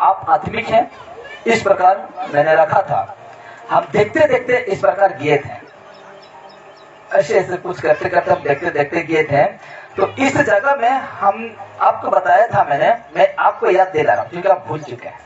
आप आत्मिक हैं, इस प्रकार मैंने रखा था। हम देखते देखते इस प्रकार गए थे, ऐसे ऐसे कुछ करते करते हम देखते देखते गए थे। तो इस जगह में हम आपको बताया था, मैं आपको याद दिला रहा हूँ क्योंकि आप भूल चुके हैं।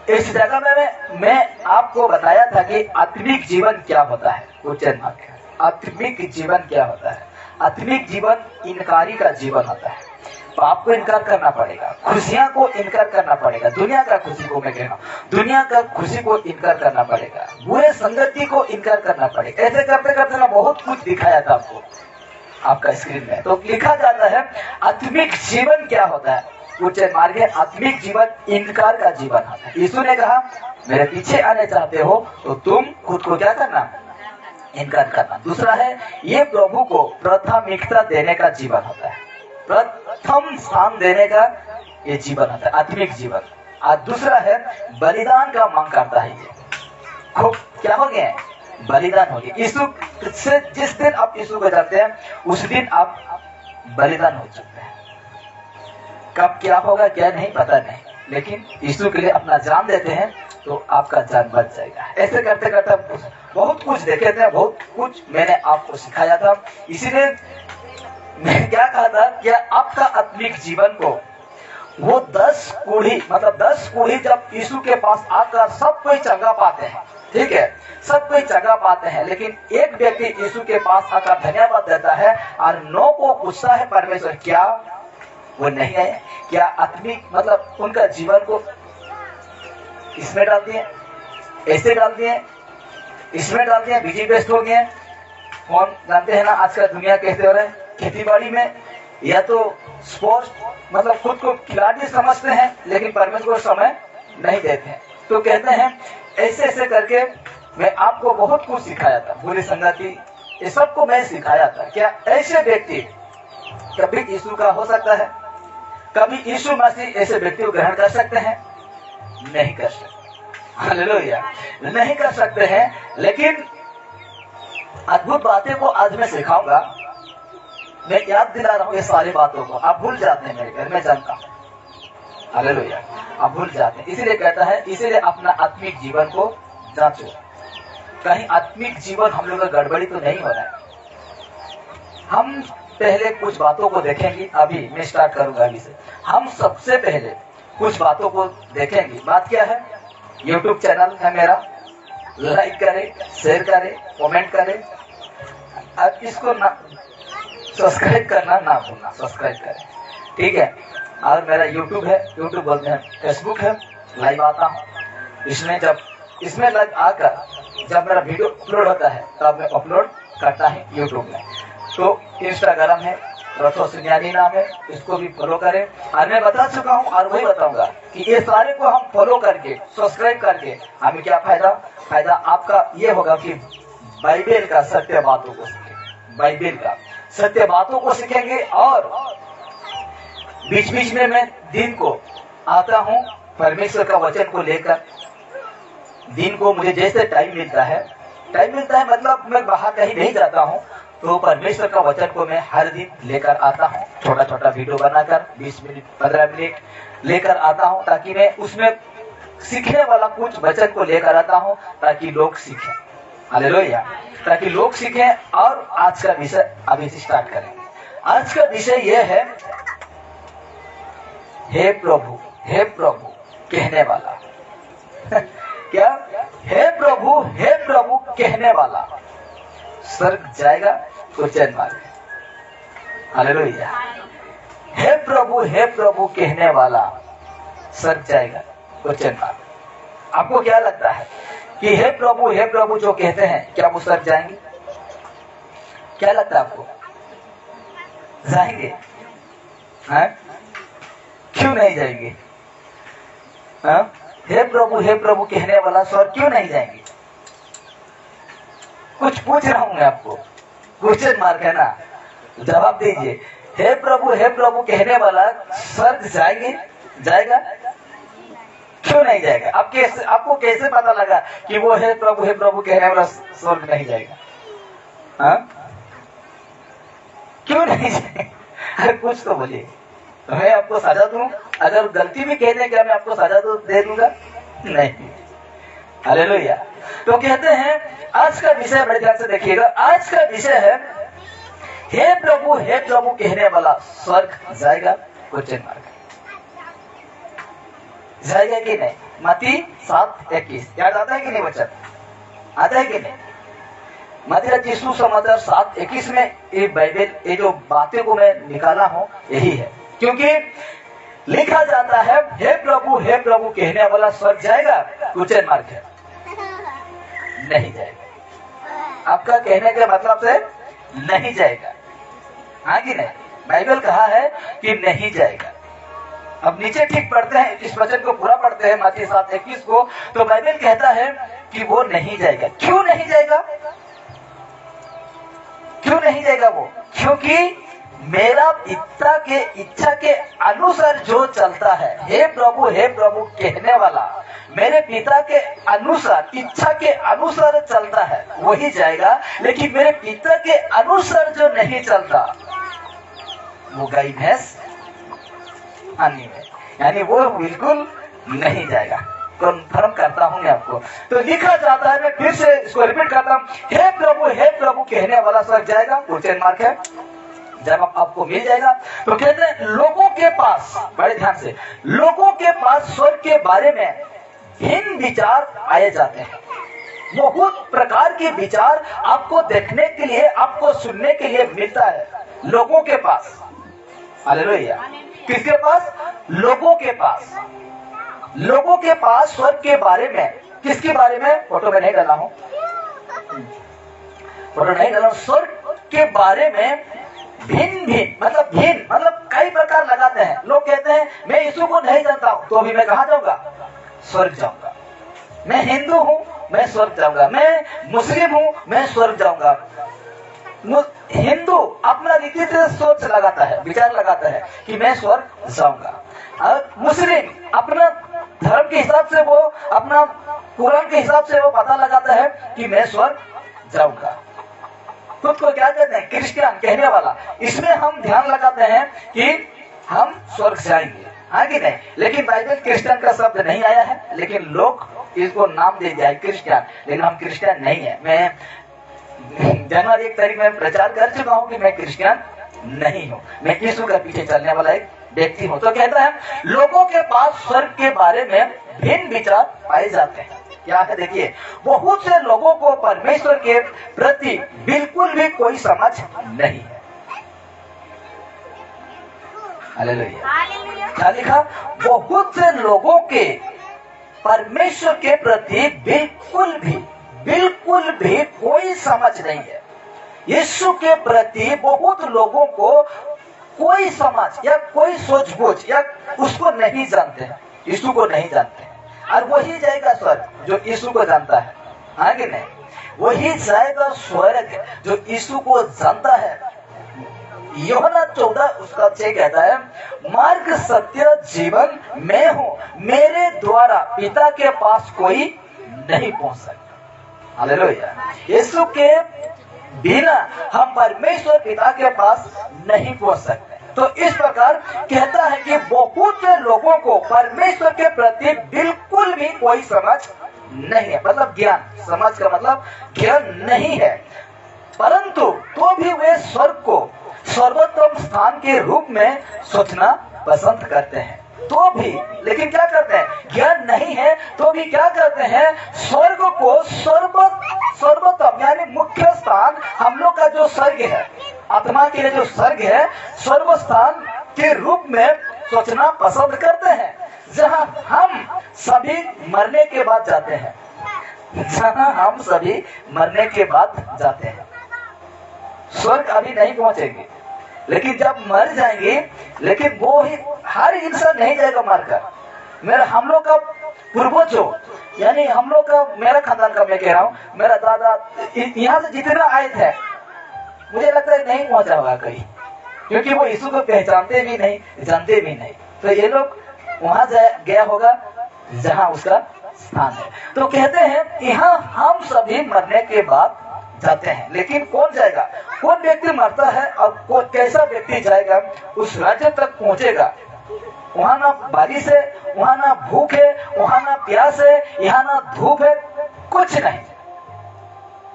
इस जगह में मैं आपको बताया था कि आत्मिक जीवन क्या होता है। क्वेश्चन मार्क है, आत्मिक जीवन क्या होता है। आत्मिक जीवन इनकारी का जीवन होता है। पाप को इनकार करना पड़ेगा, खुशियां को इनकार करना पड़ेगा, दुनिया का खुशी को मैं कह रहा हूं, दुनिया का खुशी को इनकार करना पड़ेगा, बुरे संगति को इनकार करना पड़ेगा। ऐसे करते करते ना बहुत कुछ दिखाया था आपको आपका स्क्रीन में। तो लिखा जाता है आत्मिक जीवन क्या होता है। उच्च मार्ग है, आत्मिक जीवन इनकार का जीवन होता है। यीशु ने कहा मेरे पीछे आने चाहते हो तो तुम खुद को क्या करना, इनकार करना। दूसरा है ये प्रभु को प्राथमिकता देने का जीवन होता है, प्रथम स्थान देने का ये जीवन होता है आत्मिक जीवन। और दूसरा है बलिदान का मांग करता है। ये खूब क्या हो गया, बलिदान हो गया। यीशु से जिस दिन आप यीशु को जानते हैं उस दिन आप बलिदान हो चुके हैं। कब क्या होगा क्या नहीं पता नहीं, लेकिन यीशु के लिए अपना जान देते हैं तो आपका जान बच जाएगा। ऐसे करते करते बहुत कुछ देखे थे, बहुत कुछ मैंने आपको सिखाया था। इसीलिए मैं क्या कहा था कि आपका आत्मिक जीवन को वो 10 कोढ़ी मतलब 10 कोढ़ी जब यीशु के पास आकर सब कोई चंगा पाते हैं, ठीक है, सब कोई चंगा पाते हैं, लेकिन एक व्यक्ति यीशु के पास आकर धन्यवाद देता है और 9 को पूछता है परमेश्वर क्या वो नहीं है, क्या आत्मिक मतलब उनका जीवन को इसमें डाल दिए, ऐसे डाल दिए, इसमें डाल दिए, बिजी बेस्ट हो गए। कौन जानते हैं ना आजकल दुनिया कैसे हो रहा है, खेती बाड़ी में या तो स्पोर्ट्स मतलब खुद को खिलाड़ी समझते हैं लेकिन परमेश्वर को समय नहीं देते हैं। तो कहते हैं ऐसे ऐसे करके मैं आपको बहुत कुछ सिखाया था, बुरी संगति ये सबको मैं सिखाया था। क्या ऐसे व्यक्ति कभी यीशु का हो सकता है, कभी यीशु मसीह ऐसे व्यक्ति को ग्रहण कर सकते हैं, नहीं कर सकते। हालेलुया, नहीं कर सकते हैं। लेकिन अद्भुत बातें को आज मैं सिखाऊंगा, मैं याद दिला रहा हूं ये सारी बातों को। आप भूल जाते हैं, मेरे घर में जानता हूं, हालेलुया, आप भूल जाते हैं। इसीलिए कहता है, इसीलिए अपना आत्मिक जीवन को जांचो, कहीं आत्मिक जीवन हम लोग का गड़बड़ी तो नहीं हो रहा है। हम पहले कुछ बातों को देखेंगे, अभी मैं स्टार्ट करूंगा अभी से। हम सबसे पहले कुछ बातों को देखेंगे। बात क्या है, यूट्यूब चैनल है मेरा, लाइक करें, शेयर करें, कमेंट करें, अब इसको ना सब्सक्राइब करना ना भूलना, सब्सक्राइब करें, ठीक है। और मेरा यूट्यूब है, यूट्यूब बोलते हैं, फेसबुक है, लाइव आता हूँ इसमें। जब इसमें लाइव आकर जब मेरा वीडियो अपलोड होता है तब मैं अपलोड करता है यूट्यूब में। तो इंस्टाग्राम है, रथो सिंघानी नाम है, इसको भी फॉलो करें। और मैं बता चुका हूँ और वही बताऊंगा कि ये सारे को हम फॉलो करके सब्सक्राइब करके हमें क्या फायदा, फायदा आपका ये होगा कि बाइबल का सत्य बातों को सीखेंगे, बाइबल का सत्य बातों को सीखेंगे। और बीच बीच में मैं दिन को आता हूँ परमेश्वर का वचन को लेकर। दिन को मुझे जैसे टाइम मिलता है मतलब मैं बाहर कहीं नहीं जाता हूँ तो परमेश्वर का वचन को मैं हर दिन लेकर आता हूँ। छोटा छोटा वीडियो बनाकर 20 मिनट 15 मिनट लेकर आता हूँ, ताकि मैं उसमें सीखने वाला कुछ वचन को लेकर आता हूँ ताकि लोग सीखें। हालेलुया, ताकि लोग सीखें। और आज का विषय अभी से स्टार्ट करेंगे। आज का विषय यह है, हे प्रभु कहने वाला क्या, हे प्रभु कहने वाला स्वर्ग जाएगा तो चैन मारे। हालेलुया, हे प्रभु कहने वाला स्वर्ग जाएगा तो चैन मारे। आपको क्या लगता है कि हे प्रभु जो कहते हैं क्या वो स्वर्ग जाएंगे? क्या लगता है आपको, जाएंगे? हाँ? क्यों नहीं जाएंगे? हाँ? हे प्रभु कहने वाला स्वर्ग क्यों नहीं जाएंगे? कुछ पूछ रहा हूं मैं आपको, क्वेश्चन मार्क है ना, जवाब दीजिए। हे प्रभु कहने वाला स्वर्ग जाएगा क्यों नहीं जाएगा? आपको कैसे पता लगा कि वो हे प्रभु कहने वाला स्वर्ग नहीं जाएगा? हाँ? क्यों नहीं जाएगा? अरे कुछ तो बोलिए, मैं आपको सजा दूं? अगर गलती भी कह दें क्या मैं आपको सजा दे दूंगा? नहीं। हालेलुया। तो कहते हैं आज का विषय बड़े ध्यान से देखिएगा। आज का विषय है हे प्रभु कहने वाला स्वर्ग जाएगा? Question mark. जाएगा कि नहीं? मत्ती 7:21 याद आता है कि नहीं बच्चा? आता है कि नहीं? मत्ती सुसमाचार 7:21 में ये बाइबल, ये जो बातें को मैं निकाला हूं यही है, क्योंकि लिखा जाता है हे प्रभु कहने वाला स्वर्ग जाएगा? क्वेश्चन मार्क है। नहीं जाएगा। आपका कहने के मतलब से नहीं जाएगा, हाँ कि नहीं? बाइबल कहा है कि नहीं जाएगा। अब नीचे ठीक पढ़ते हैं, इस वचन को पूरा पढ़ते हैं मत्ती 7:21 को, तो बाइबल कहता है कि वो नहीं जाएगा। क्यों नहीं जाएगा? क्यों नहीं जाएगा वो? क्योंकि मेरा पिता के इच्छा के अनुसार जो चलता है, हे प्रभु कहने वाला मेरे पिता के अनुसार, इच्छा के अनुसार चलता है वही जाएगा। लेकिन मेरे पिता के अनुसार जो नहीं चलता वो गाय भैंस पानी में, यानी वो बिल्कुल नहीं जाएगा। कन्फर्म करता हूं मैं आपको। तो लिखा जाता है, मैं फिर से इसको रिपीट करता हूं, हे प्रभु कहने वाला स्वर्ग जाएगा? क्वेश्चन मार्क है। जब आपको मिल जाएगा तो कहते हैं लोगों के पास, बड़े ध्यान से, लोगों के पास स्वर्ग के बारे में भिन्न विचार आए जाते हैं। बहुत प्रकार के विचार आपको देखने के लिए, आपको सुनने के लिए मिलता है लोगों के पास। हालेलुया। किसके पास? लोगों के पास। लोगों के पास स्वर्ग के बारे में, किसके बारे में? फोटो में नहीं डाला हूं, फोटो नहीं डाला हूं। स्वर्ग के बारे में भिन्न मतलब कई प्रकार लगाते हैं। लोग कहते हैं मैं यीशु को नहीं जानता हूं तो अभी मैं कहां जाऊंगा? स्वर्ग जाऊंगा। मैं हिंदू हूं, मैं स्वर्ग जाऊंगा। मैं मुस्लिम हूं, मैं स्वर्ग जाऊंगा। हिंदू अपना रीति से सोच लगाता है, विचार लगाता है कि मैं स्वर्ग जाऊंगा। मुस्लिम अपना धर्म के हिसाब से, वो अपना कुरान के हिसाब से वो पता लगाता है कि मैं स्वर्ग जाऊंगा। खुद को क्या कहते हैं? क्रिश्चियन कहने वाला। इसमें हम ध्यान लगाते हैं कि हम स्वर्ग जाएंगे, हाँ कि नहीं? लेकिन बाइबल क्रिश्चियन का शब्द नहीं आया है, लेकिन लोग इसको नाम दे दिया है क्रिश्चियन, लेकिन हम क्रिश्चियन नहीं है। मैं जनवरी 1 तारीख में प्रचार कर चुका हूं कि मैं क्रिश्चियन नहीं हूं, मैं यीशु के पीछे चलने वाला एक व्यक्ति हूं। तो कहता है लोगों के पास स्वर्ग के बारे में भिन्न विचार पाए जाते हैं। क्या है? देखिए, बहुत से लोगों को परमेश्वर के प्रति बिल्कुल भी कोई समझ नहीं है। हालेलुया। क्या लिखा? बहुत से लोगों के परमेश्वर के प्रति बिल्कुल भी कोई समझ नहीं है। यीशु के प्रति बहुत लोगों को कोई समझ या कोई सूझबूझ या उसको नहीं जानते हैं, यीशु को नहीं जानते हैं। और वही जाएगा स्वर्ग जो यीशु को जानता है, हाँ कि नहीं? वही जाएगा स्वर्ग जो यीशु को जानता है। यूहन्ना 14:6 कहता है मार्ग सत्य जीवन मैं हूं, मेरे द्वारा पिता के पास कोई नहीं पहुंच सकता। हालेलुया। यीशु के बिना हम परमेश्वर पिता के पास नहीं पहुंच सकते। तो इस प्रकार कहता है कि बहुत से लोगों को परमेश्वर के प्रति बिल्कुल भी कोई समझ नहीं है, मतलब ज्ञान, समझ का मतलब ज्ञान नहीं है। परंतु तो भी वे स्वर्ग को सर्वोत्तम स्थान के रूप में सोचना पसंद करते हैं। तो भी, लेकिन क्या करते हैं? ज्ञान नहीं है तो भी क्या करते हैं? स्वर्ग को सर्वोत्तम यानी मुख्य स्थान, हम लोग का जो स्वर्ग है, आत्मा के लिए जो स्वर्ग है, सर्व स्थान के रूप में सोचना पसंद करते हैं, जहां हम सभी मरने के बाद जाते हैं। जहां हम सभी मरने के बाद जाते हैं। स्वर्ग अभी नहीं पहुंचेंगे, लेकिन जब मर जाएंगे, लेकिन वो ही हर इंसान नहीं जाएगा मरकर। मेरा हम लोग का पूर्वजों, यानी हम लोग का, मेरा खानदान का मैं कह रहा हूँ, मेरा दादा यहाँ से जितना आए थे, मुझे लगता है नहीं पहुंचा होगा कहीं, क्योंकि वो यीशु को पहचानते भी नहीं, जानते भी नहीं। तो ये लोग वहां गया होगा जहां उसका स्थान है। तो कहते हैं यहाँ हम सभी मरने के बाद जाते हैं, लेकिन कौन जाएगा? कौन व्यक्ति मरता है और कैसा व्यक्ति जाएगा उस राज्य तक पहुंचेगा? वहां ना बारिश है, वहां ना भूख है, वहां ना प्यास है, यहाँ ना धूप है, कुछ नहीं।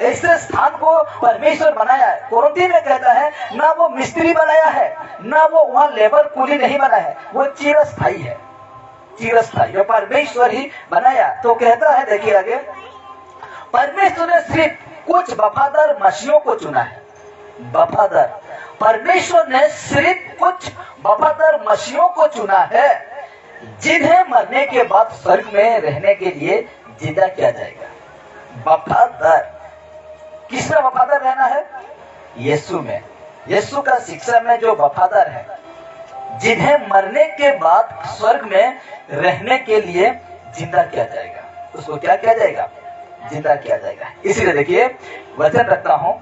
ऐसे स्थान को परमेश्वर बनाया है। कुरिन्थी में कहता है ना वो मिस्त्री बनाया है, ना वो वहां लेबर कूली नहीं बना है, वो चिरस्थायी है, चिरस्थायी जो परमेश्वर ही बनाया। तो कहता है, देखिए आगे, परमेश्वर ने सिर्फ कुछ वफादार मसीहों को चुना है। वफादार, परमेश्वर ने सिर्फ कुछ वफादार मसीहों को चुना है जिन्हें मरने के बाद स्वर्ग में रहने के लिए जिंदा किया जाएगा। वफादार, किसमें वफादार रहना है? यीशु में, यीशु का शिक्षा में जो वफादार है, जिन्हें मरने के बाद स्वर्ग में रहने के लिए जिंदा किया जाएगा। उसको क्या किया जाएगा? जिंदा किया जाएगा। इसलिए देखिए वचन रखता हूं,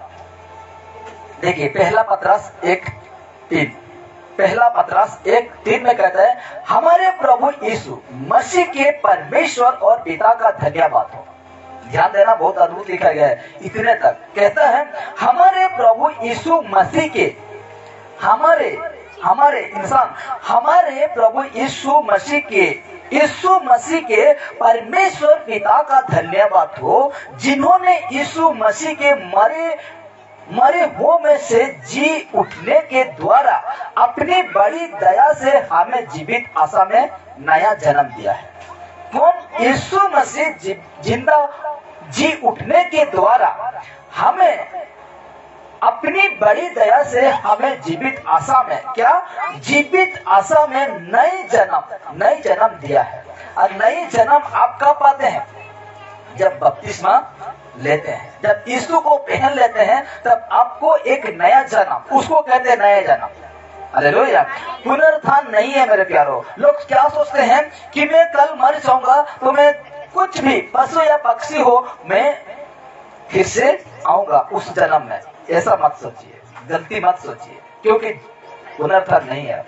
देखिए पहला पतरस 1:3, पहला पतरस 1:3 में कहता है, हमारे प्रभु यीशु मसीह के परमेश्वर और पिता का धन्यवाद हो। ध्यान देना, बहुत अद्भुत लिखा गया है। इतने तक कहता है, हमारे प्रभु यीशु मसीह के, हमारे इंसान, हमारे प्रभु यीशु मसीह के परमेश्वर पिता का धन्यवाद हो, जिन्होंने यीशु मसीह के मरे हो में से जी उठने के द्वारा अपनी बड़ी दया से हमें जीवित आशा में नया जन्म दिया है। कौन? यीशु मसीह जिंदा जी उठने के द्वारा हमें अपनी बड़ी दया से हमें जीवित आशा में, क्या? जीवित आशा में नई जन्म दिया है। और नई जन्म आप कब पाते हैं? जब बपतिस्मा लेते हैं, जब यीशु को पहन लेते हैं, तब आपको एक नया जन्म, उसको कहते हैं नया जन्म। हालेलुया। पुनरुत्थान नहीं है मेरे प्यारो। लोग क्या सोचते हैं कि मैं कल मर जाऊंगा तो मैं कुछ भी पशु या पक्षी हो, मैं फिर से आऊंगा उस जन्म में। ऐसा मत सोचिए, गलती मत सोचिए, क्योंकि पुनरुत्थान नहीं है,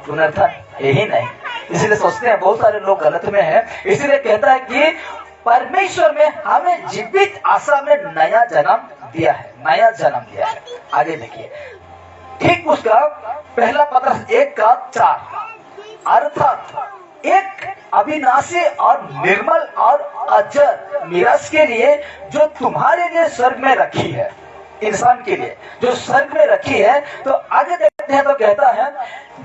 पुनरुत्थान यही नहीं। इसलिए सोचते हैं, बहुत सारे लोग गलत में हैं। इसलिए कहता है कि परमेश्वर में हमें जीवित आशा में नया जन्म दिया है, नया जन्म दिया है। आगे देखिए, ठीक उसका पहला पत्रस 1:4, अर्थात एक अविनाशी और निर्मल और अजर मीरास के लिए जो तुम्हारे लिए स्वर्ग में रखी है, इंसान के लिए जो स्वर्ग में रखी है। तो आगे देखते हैं तो कहता है,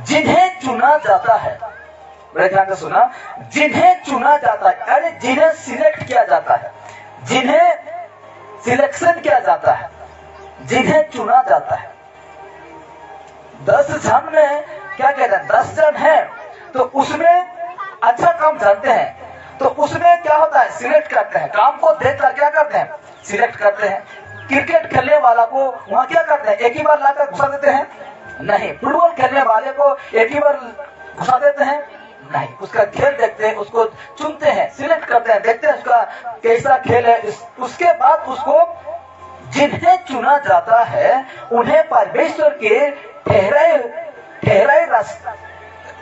जिन्हें चुना जाता है, बड़े ध्यान से सुना, जिन्हें चुना जाता है, अरे जिन्हें सिलेक्ट किया जाता है, जिन्हें सिलेक्शन किया जाता है, जिन्हें चुना जाता है। 10 जन में क्या कहते हैं? 10 जन है तो उसमें अच्छा काम जानते हैं, तो उसमें क्या होता है? सिलेक्ट करते हैं, काम को देखकर क्या करते हैं? सिलेक्ट करते हैं। क्रिकेट खेलने वाला को वहां क्या करते हैं? एक ही बार लाकर घुसा देते हैं? नहीं। फुटबॉल खेलने वाले को एक ही बार घुसा देते हैं? नहीं। उसका खेल देखते हैं, उसको चुनते हैं, सिलेक्ट करते हैं, देखते हैं उसका कैसा खेल है। उसके बाद उसको, जिन्हें चुना जाता है उन्हें परमेश्वर के ठहराए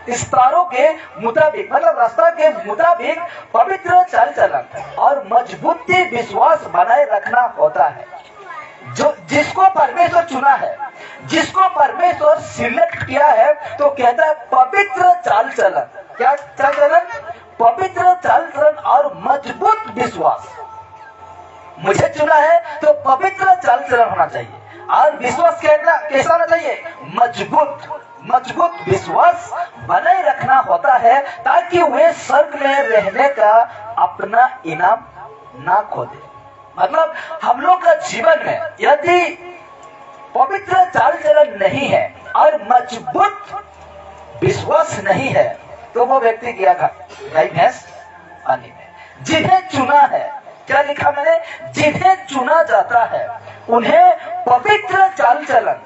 इस्तारों के मुताबिक, मतलब रास्ता के मुताबिक पवित्र चाल चलन और मजबूती विश्वास बनाए रखना होता है। जो जिसको परमेश्वर चुना है, जिसको परमेश्वर सिलेक्ट किया है, तो कहता है पवित्र चाल चलन। क्या चाल चलन? पवित्र चाल चलन और मजबूत विश्वास। मुझे चुना है तो पवित्र चाल चलन होना चाहिए, और विश्वास कैसा होना चाहिए? मजबूत विश्वास बनाए रखना होता है, ताकि वे स्वर्ग में रहने का अपना इनाम ना खो दे। मतलब हम लोग का जीवन में यदि पवित्र चाल चलन नहीं है और मजबूत विश्वास नहीं है, तो वो व्यक्ति क्या गाय भैंस पानी में। जिन्हें चुना है, क्या लिखा मैंने? जिन्हें चुना जाता है उन्हें पवित्र चाल चलन,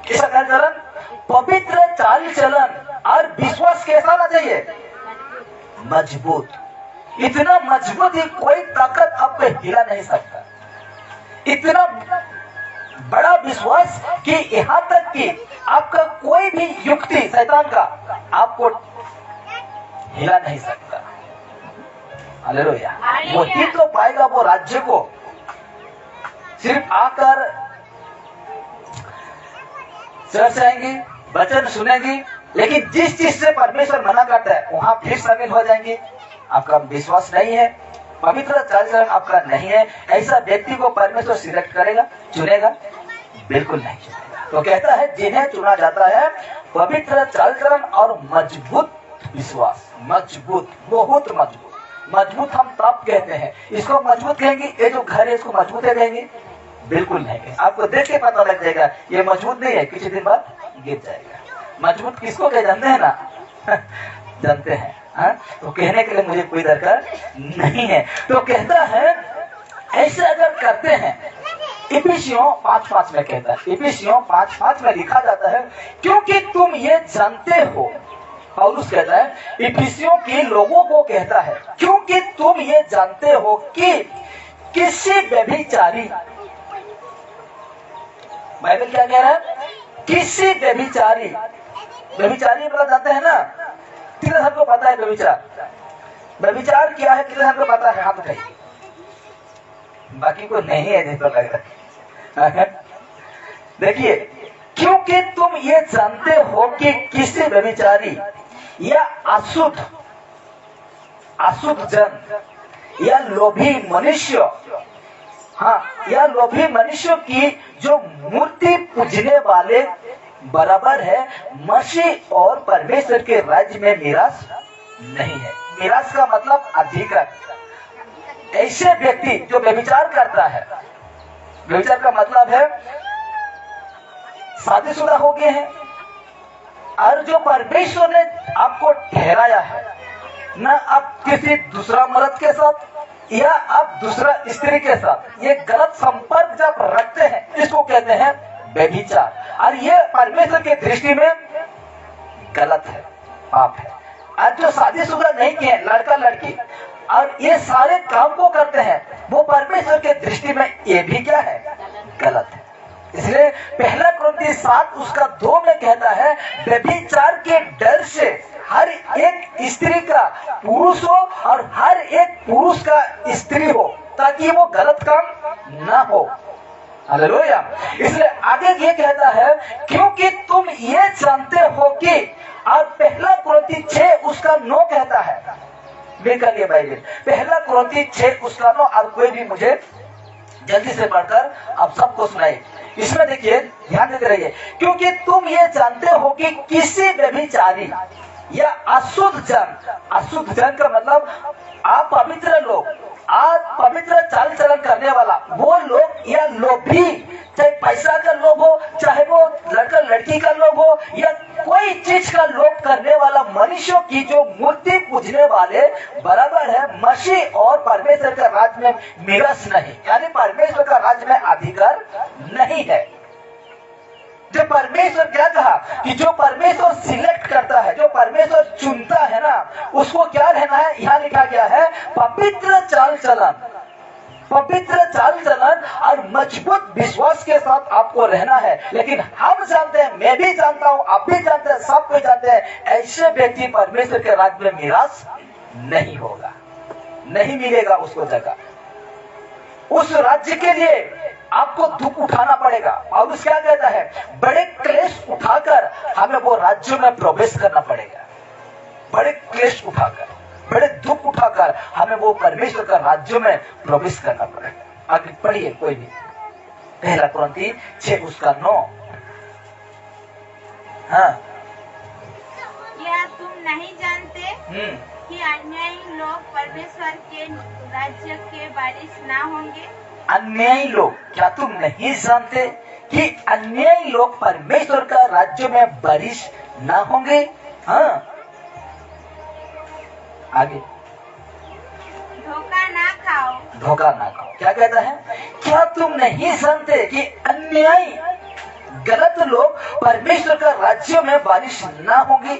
कैसा चाल चलन? पवित्र चाल चलन और विश्वास कैसा होना चाहिए? मजबूत। इतना मजबूत ही कोई ताकत आपको हिला नहीं सकता। इतना बड़ा विश्वास कि यहां तक कि आपका कोई भी युक्ति शैतान का आपको हिला नहीं सकता। हालेलुया। वो ही तो पाएगा वो राज्य को सिर्फ आकर चर्च आएंगी, वचन सुनेंगी, लेकिन जिस चीज से परमेश्वर मना करता है वहां फिर शामिल हो जाएंगे। आपका विश्वास नहीं है, पवित्र चाल चलन आपका नहीं है, ऐसा व्यक्ति को परमेश्वर सिलेक्ट करेगा, चुनेगा? बिल्कुल नहीं चुनेगा। तो कहता है जिन्हें चुना जाता है पवित्र चाल चलन और मजबूत विश्वास। मजबूत, बहुत मजबूत। मजबूत हम तब कहते हैं, इसको मजबूत कहेंगे, ये जो घर है इसको मजबूत है कहेंगे? बिल्कुल नहीं कहेंगे। आपको देख के पता लग जाएगा ये मजबूत नहीं है, किसी दिन बाद गिर जाएगा। मजबूत किसको कहे जानते हैं ना? जानते हैं। हाँ? तो कहने के लिए मुझे कोई दरकार नहीं है। तो कहता है ऐसे अगर करते हैं, इफिसियों 5:5 में कहता है, इफिसियों 5:5 में लिखा जाता है क्योंकि तुम ये जानते हो, पौलुस कहता है इफिसियों के लोगों को कहता है, क्योंकि तुम ये जानते हो कि किसी व्यभिचारी, बाइबल क्या कह रहा है? किसी व्यभिचारी, व्यभिचारी मतलब जानते हैं ना? कितने सबको पता है व्यभिचार? व्यभिचार क्या है कितने सबको पता है? हाथ उठाइए, बाकी को नहीं है जिस पर लग रहा है। देखिए, क्योंकि तुम ये जानते हो कि किसी व्यभिचारी या अशुद्ध जन या लोभी मनुष्य, हाँ, या लोभी मनुष्य की जो मूर्ति पूजने वाले बराबर है मसीह और परमेश्वर के राज्य में मिरास नहीं है। मिरास का मतलब अधिकार। ऐसे व्यक्ति जो व्यभिचार करता है, व्यभिचार का मतलब है शादीशुदा हो गए हैं और जो परमेश्वर ने आपको ठहराया है, न आप किसी दूसरा मर्द के साथ या आप दूसरा स्त्री के साथ ये गलत संपर्क जब रखते हैं, इसको कहते हैं व्यभिचार। और ये परमेश्वर की दृष्टि में गलत है, पाप है। और जो शादीशुदा नहीं किए, लड़का लड़की, और ये सारे काम को करते हैं, वो परमेश्वर के दृष्टि में ये भी क्या है? गलत है। इसलिए पहला कुरिन्थी 7:2 में कहता है व्यभिचार के डर से हर एक स्त्री का पुरुष हो और हर एक पुरुष का स्त्री हो, ताकि वो गलत काम ना हो। हालेलुया। इसलिए आगे ये कहता है क्योंकि तुम ये जानते हो कि, और पहला कुरिन्थी 6:9 कहता है, बेकर ये बाइबल, पहला कुरिन्थी 6:9, और कोई भी मुझे जल्दी से पढ़कर आप सबको सुनाइए। इसमें देखिए, ध्यान देते रहिए, क्योंकि तुम ये जानते हो कि किसी व्यभिचारी या अशुद्ध जन का मतलब आप पवित्र लोग, आप पवित्र चाल चलन करने वाला वो लोग, या लोभी, चाहे पैसा का लोभ हो, चाहे वो लड़का लड़की का लोभ हो, या कोई चीज का लोभ करने वाला मनुष्यों की जो मूर्ति पूजने वाले बराबर है मसीह और परमेश्वर का राज्य में मिरास नहीं, यानी परमेश्वर का राज्य में अधिकार नहीं है। जो परमेश्वर क्या कहा कि जो परमेश्वर सिलेक्ट करता है, जो परमेश्वर चुनता है ना, उसको क्या रहना है? यहाँ लिखा गया है पवित्र चाल चलन, पवित्र चाल चलन और मजबूत विश्वास के साथ आपको रहना है। लेकिन हम जानते हैं, मैं भी जानता हूं, आप भी जानते हैं, सब कोई जानते हैं, ऐसे व्यक्ति परमेश्वर के राज्य में मिरास नहीं होगा, नहीं मिलेगा उसको जगह। उस राज्य के लिए आपको दुख उठाना पड़ेगा। और उस क्या कहता है? बड़े क्लेश उठाकर हमें वो राज्य में प्रवेश करना पड़ेगा। बड़े क्लेश उठाकर, बड़े दुख उठाकर हमें वो परमेश्वर का राज्य में प्रवेश करना पड़ेगा। आगे पढ़िए कोई भी, पहला कुरिन्थी 6:9। हाँ, क्या तुम नहीं जानते कि अन्यायी लोग परमेश्वर के राज्य के वारिस ना होंगे? अन्यायी लोग, क्या तुम नहीं जानते कि अन्यायी लोग परमेश्वर का राज्य में वारिस ना होंगे? हाँ, आगे, धोखा ना खाओ, धोखा ना खाओ। क्या कहता है? क्या तुम नहीं जानते कि अन्यायी गलत लोग परमेश्वर का राज्य में वारिस ना होंगे?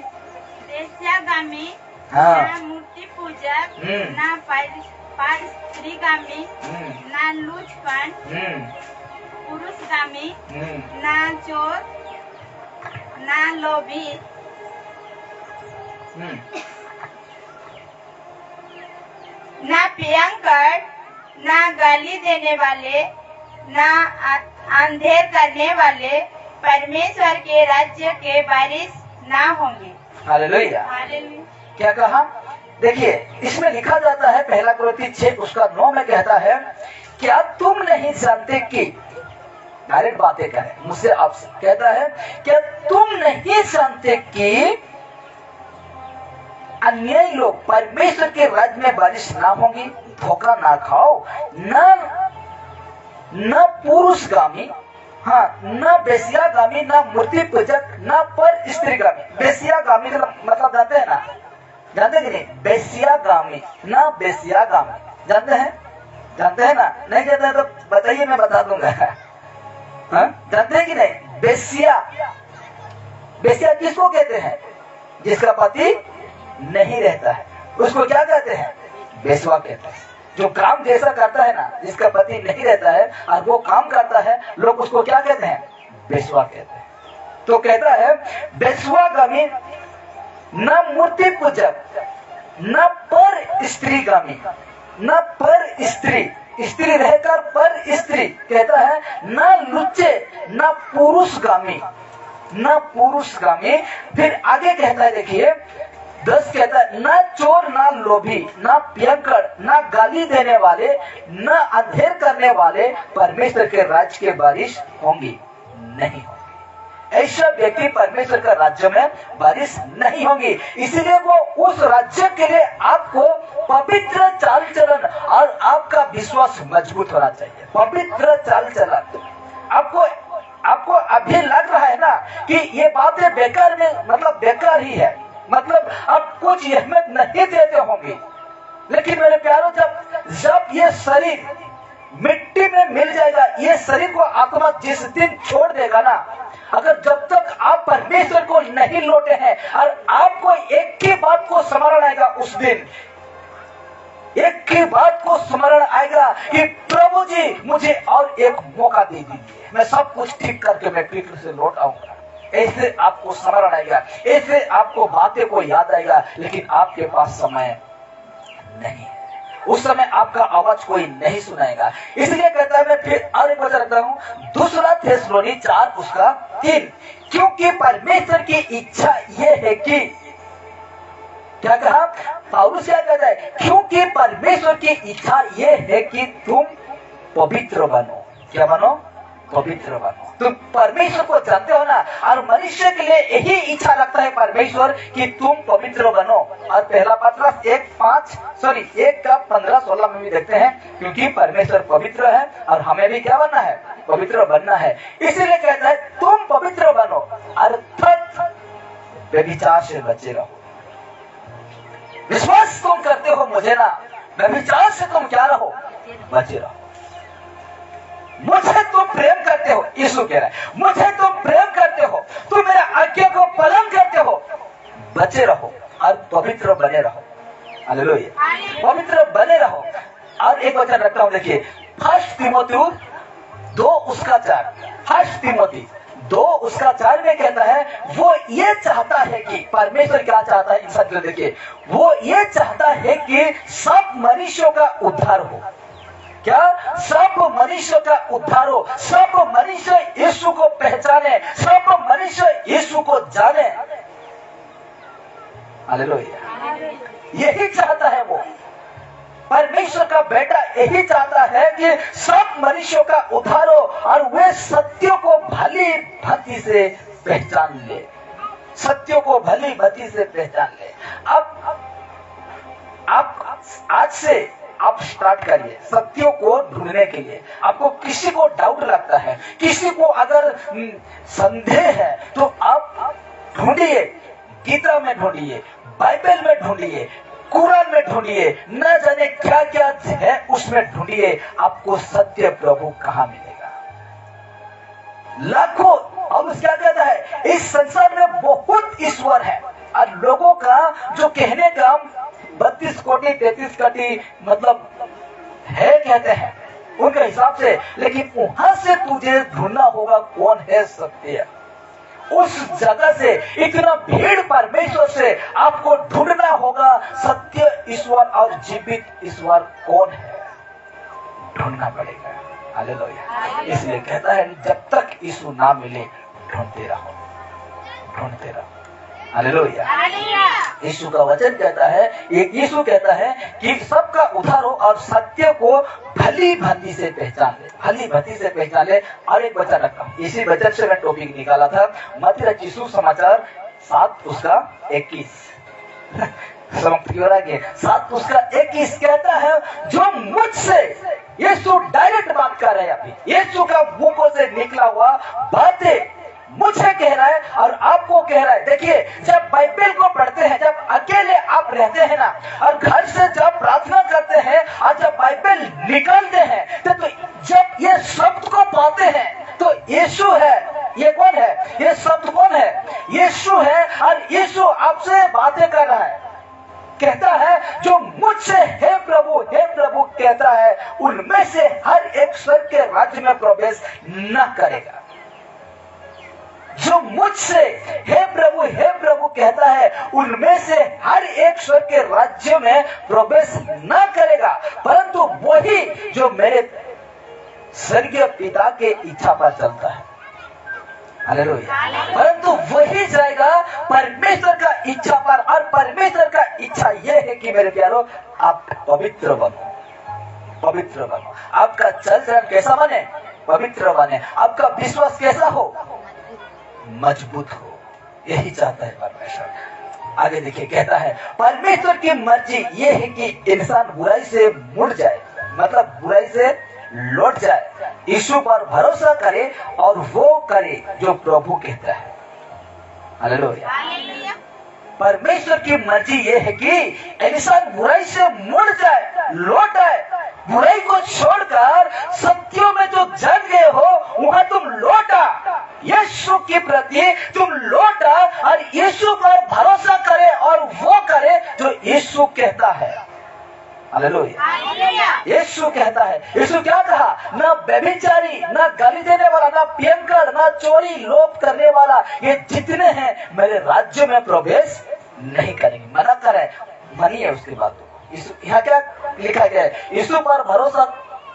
वेश्यागामी, हाँ, ना मूर्ति पूजक, ना परस्त्रीगामी, ना लूचपन, पुरुषगामी, ना चोर, ना लोभी, ना प्रियंकर, ना गाली देने वाले, ना अंधेर करने वाले परमेश्वर के राज्य के वारिस ना होंगे। हालेलुया। हालेलुया। क्या कहा? देखिए, इसमें लिखा जाता है 1 कोरिन्थी 6:9 में कहता है, क्या तुम नहीं जानते कि, डायरेक्ट बातें करें मुझसे आपसे, कहता है क्या तुम नहीं जानते कि अन्यायी लोग परमेश्वर के राज्य में वारिस ना होंगे। धोखा ना खाओ, न पुरुषगामी, हाँ, न बेसियागामी, न मूर्ति पूजक, न पर स्त्रीगामी। बेसियागामी का मतलब जानते हैं ना? जानते कि नहीं? बेसियागामी, न बेसियागामी, जानते हैं? जानते हैं ना? नहीं जानते हैं तो बताइए, मैं बता दूंगा। हाँ? जानते हैं कि नहीं? बेसिया, बेसिया किसको कहते हैं? जिसका पति नहीं रहता है, उसको क्या कहते हैं? बेसवा कहते हैं। जो काम जैसा करता है ना, जिसका पति नहीं रहता है और वो काम करता है, लोग उसको क्या कहते हैं? बेसवा कहते हैं। तो कहता है बेसवागामी, न मूर्ति पूजक, न पर स्त्रीगामी, न पर स्त्री, स्त्री रहकर पर स्त्री, कहता है न लुच्चे, न पुरुषगामी, न पुरुषगामी। फिर आगे कहता है, देखिए 10 कहता है न चोर, न लोभी, न पियंकड़, न गाली देने वाले, न अंधेर करने वाले परमेश्वर के राज्य के वारिस होंगे नहीं होंगे। ऐसा व्यक्ति परमेश्वर का राज्य में वारिस नहीं होंगे। इसीलिए वो उस राज्य के लिए आपको पवित्र चाल चलन और आपका विश्वास मजबूत होना चाहिए। पवित्र चाल चलन। आपको अभी लग रहा है ना कि ये बातें बेकार में, मतलब बेकार ही है, मतलब आप कुछ अहमियत नहीं देते होंगे, लेकिन मेरे प्यारों, जब ये शरीर मिट्टी में मिल जाएगा, ये शरीर को आत्मा जिस दिन छोड़ देगा ना, अगर जब तक आप परमेश्वर को नहीं लौटे हैं और आपको एक ही बात को स्मरण आएगा, उस दिन एक ही बात को स्मरण आएगा कि प्रभु जी मुझे और एक मौका दे दीजिए, मैं सब कुछ ठीक करके मैं फिर से लौट आऊंगा। ऐसे आपको स्मरण आएगा, ऐसे आपको बातें को याद आएगा, लेकिन आपके पास समय नहीं है। उस समय आपका आवाज कोई नहीं सुनाएगा। इसलिए कहता है, मैं फिर और एक वचन रखता हूँ, 2 थिस्सलुनी 4:3, क्योंकि परमेश्वर की इच्छा यह है कि, क्या कहा पौलुस? क्या कहता है? क्योंकि परमेश्वर की इच्छा यह है कि तुम पवित्र बनो। क्या बनो? पवित्र बनो। तुम परमेश्वर को जानते हो ना, और मनुष्य के लिए यही इच्छा रखता है परमेश्वर कि तुम पवित्र बनो। और 1 पतरस 1:15-16 में भी देखते हैं, क्योंकि परमेश्वर पवित्र है और हमें भी क्या बनना है? पवित्र बनना है। इसीलिए कहता है तुम पवित्र बनो, अर्थात व्यभिचार से बचे रहो। विश्वास तुम करते हो मुझे ना, व्यभिचार से तुम क्या रहो? बचे रहो। मुझे तुम प्रेम करते हो, यीशु कह रहा है, मुझे तुम प्रेम करते हो, तुम मेरे आज्ञा को पालन करते हो, बचे रहो और पवित्र बने रहो। हालेलुया। पवित्र बने रहो। और एक वचन रखता हूं, देखिए 1 तीमुथी 2:4, 1 तीमुथी 2:4 में कहता है, वो ये चाहता है कि, परमेश्वर क्या चाहता है इंसान को, देखिए वो ये चाहता है कि सब मनुष्यों का उद्धार हो। क्या? सब मनुष्य का उद्धार हो, सब मनुष्य यीशु को पहचाने, सब मनुष्य यीशु को जाने। हालेलुया। यही चाहता है वो, परमेश्वर का बेटा यही चाहता है कि सब मनुष्यों का उद्धार हो और वे सत्य को भली भांति से पहचान ले, सत्य को भली भांति से पहचान ले। अब आज से आप स्टार्ट करिए सत्यों को ढूंढने के लिए। आपको किसी को डाउट लगता है, किसी को अगर संदेह है, तो आप ढूंढिए, गीता में ढूंढिए, बाइबल में ढूंढिए, कुरान में ढूंढिए, न जाने क्या क्या है उसमें ढूंढिए, आपको सत्य प्रभु कहां मिलेगा। लाखों, और क्या कहता है, इस संसार में बहुत ईश्वर है और लोगों का जो कहने का 32 कोटि 33 कोटि मतलब है कहते हैं उनके हिसाब से, लेकिन वहां से तुझे ढूंढना होगा कौन है सत्य। उस जगह से, इतना भीड़ परमेश्वर से आपको ढूंढना होगा सत्य ईश्वर और जीवित ईश्वर कौन है, ढूंढना पड़ेगा। हालेलुया। इसलिए कहता है जब तक यीशु ना मिले ढूंढते रहो, ढूंढते रहो। हालेलुया। यीशु का वचन कहता है, यीशु कहता है कि सबका उद्धार हो और सत्य को भली भांति से पहचान ले, भली भांति से पहचान ले। और एक वचन रखा हूं, इसी वचन से मैं टॉपिक निकाला था, मत्ती रचित सुसमाचार 7:21 समाप्त की ओर आगे 7:21 कहता है, जो मुझसे, यीशु डायरेक्ट बात कर रहे हैं अभी, यीशु का मुंह से निकला हुआ बातें मुझे कह रहा है और आपको कह रहा है। देखिए, जब बाइबल को पढ़ते हैं, जब अकेले आप रहते हैं ना, और घर से जब प्रार्थना करते हैं और जब बाइबल निकालते हैं, तो जब ये शब्द को पाते हैं तो यीशु है। ये कौन है? ये शब्द कौन है? यीशु है। और यीशु आपसे बातें कर रहा है, कहता है जो मुझसे हे प्रभु कहता है, उनमें से हर एक स्वर्ग के राज्य में प्रवेश न करेगा। जो मुझसे हे प्रभु कहता है, उनमें से हर एक स्वर्ग के राज्य में प्रवेश न करेगा, परंतु वही जो मेरे स्वर्गीय पिता के इच्छा पर चलता है। हालेलुया। परंतु वही जाएगा परमेश्वर का इच्छा पर। और परमेश्वर का इच्छा यह है कि मेरे प्यारो, आप पवित्र बनो, पवित्र बनो। आपका चल चलन कैसा बने? पवित्र बने। आपका विश्वास कैसा हो? मजबूत हो। यही चाहता है परमेश्वर। आगे देखिए, कहता है परमेश्वर की मर्जी ये है कि इंसान बुराई से मुड़ जाए, मतलब बुराई से लौट जाए, यीशु पर भरोसा करे और वो करे जो प्रभु कहता है। हालेलुया। परमेश्वर की मर्जी ये है कि इंसान बुराई से मुड़ जाए, लौट आए, बुराई को छोड़कर सत्यों में जो जग गए हो वहां तुम लौटा, यीशु के प्रति तुम लौटा और यीशु पर भरोसा करे और वो करे जो यीशु कहता है। हालेलुया। यीशु कहता है। यीशु क्या कहा? ना व्यभिचारी, ना गाली देने वाला, ना पियंकर, ना चोरी, लोभ करने वाला, ये जितने हैं मेरे राज्य में प्रवेश नहीं करेंगे। मना करे, मानिए उसकी बातों को। यहाँ क्या लिखा गया है? यीशु पर भरोसा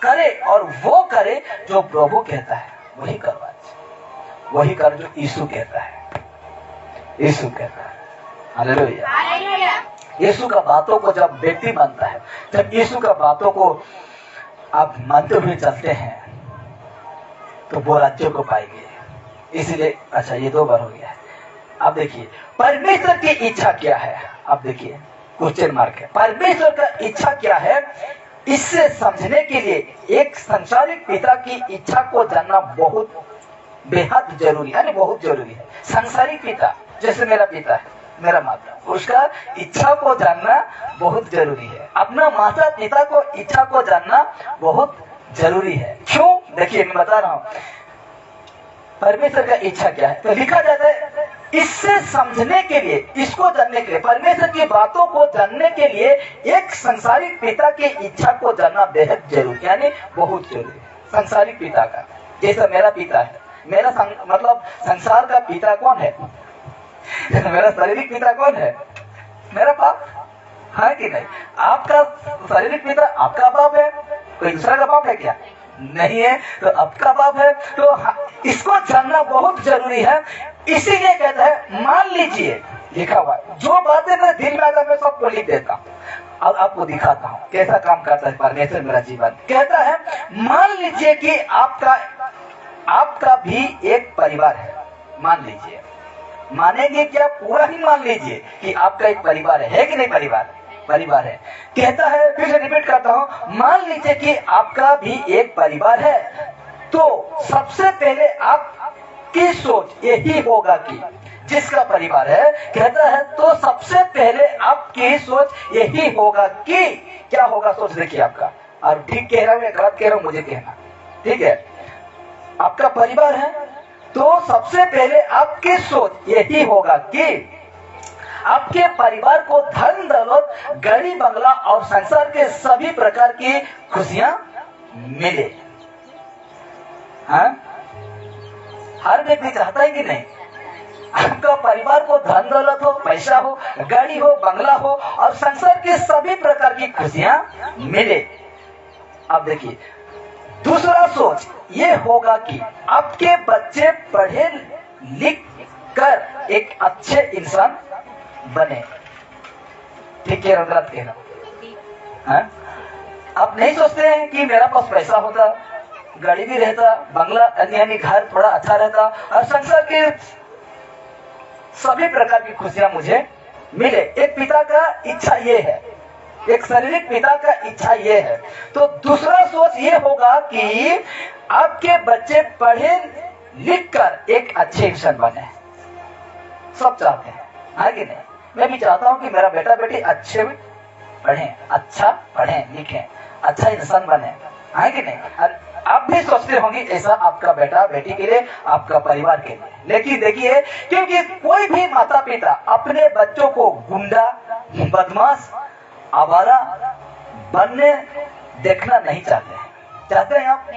करे और वो करे जो प्रभु कहता है, वही करवा, वही कर जो यीशु कहता है। यीशु कहता है। हालेलुया। यीशु का बातों को जब व्यक्ति मानता है, जब यीशु का बातों को आप मानते हुए चलते हैं, तो वो राज्य को पाएंगे। इसलिए अच्छा, ये 2 बार हो गया है। अब देखिए परमेश्वर की इच्छा क्या है। अब देखिए क्वेश्चन मार्क है। परमेश्वर का इच्छा क्या है, इससे समझने के लिए एक संसारिक पिता की इच्छा को जानना बहुत बेहद जरूरी है, बहुत जरूरी है। संसारिक पिता जैसे मेरा पिता है, मेरा माता, उसका इच्छा को जानना बहुत जरूरी है। अपना माता पिता को इच्छा को जानना बहुत जरूरी है। क्यों? देखिए मैं बता रहा हूं परमेश्वर का इच्छा क्या है। तो लिखा जाता है इससे समझने के लिए, इसको जानने के लिए, परमेश्वर की बातों को जानने के लिए एक संसारिक पिता की इच्छा को जानना बेहद जरूरी, यानी बहुत जरूरी है। संसारिक पिता का, जैसा मेरा पिता है, मेरा मतलब संसार का पिता कौन है? मेरा शारीरिक पिता कौन है? मेरा बाप है कि नहीं? आपका शारीरिक पिता आपका बाप है, कोई दूसरा का बाप है क्या? नहीं है, तो आपका बाप है। तो इसको जानना बहुत जरूरी है। इसीलिए कहता है, मान लीजिए, लिखा हुआ है, जो बातें मैं दिल में आता मैं सबको लिख देता हूँ और आपको दिखाता हूँ कैसा काम करता है परमेश्वर मेरा जीवन। कहता है मान लीजिए कि आपका भी एक परिवार है। मान लीजिए, मानेंगे क्या? पूरा ही मान लीजिए कि आपका एक परिवार है कि नहीं? परिवार है। कहता है, फिर से रिपीट करता हूं, मान लीजिए कि आपका भी एक परिवार है, तो सबसे पहले आपकी सोच यही होगा कि जिसका परिवार है, कहता है तो सबसे पहले आपकी सोच यही होगा कि क्या होगा? सोच देखिए आपका। और ठीक कह रहा हूं या गलत कह रहा हूं मुझे कहना, ठीक है? आपका परिवार है तो सबसे पहले आपकी सोच यही होगा कि आपके परिवार को धन दौलत, गाड़ी बंगला और संसार के सभी प्रकार की खुशियां मिले। हाँ? हर व्यक्ति चाहता है कि नहीं? आपका परिवार को धन दौलत हो, पैसा हो, गाड़ी हो, बंगला हो और संसार के सभी प्रकार की खुशियां मिले। अब देखिए दूसरा सोच ये होगा कि आपके बच्चे पढ़े लिख कर एक अच्छे इंसान बने। ठीक है गलत कहना? हाँ? आप नहीं सोचते हैं कि मेरा पास पैसा होता, गाड़ी भी रहता, बंगला यानी घर थोड़ा अच्छा रहता और संसार के सभी प्रकार की खुशियां मुझे मिले। एक पिता का इच्छा ये है, एक शारीरिक पिता का इच्छा ये है। तो दूसरा सोच ये होगा कि आपके बच्चे पढ़े लिख कर एक अच्छे इंसान बने। सब चाहते हैं, है कि नहीं? मैं भी चाहता हूं कि मेरा बेटा बेटी अच्छे पढ़े, अच्छा पढ़े लिखे, अच्छा इंसान बने, है कि नहीं? और आप भी सोचते होंगे ऐसा आपका बेटा बेटी के लिए, आपका परिवार के लिए। लेकिन देखिए, क्योंकि कोई भी माता पिता अपने बच्चों को गुंडा, बदमाश, आवारा बनने देखना नहीं चाहते हैं। चाहते हैं आप?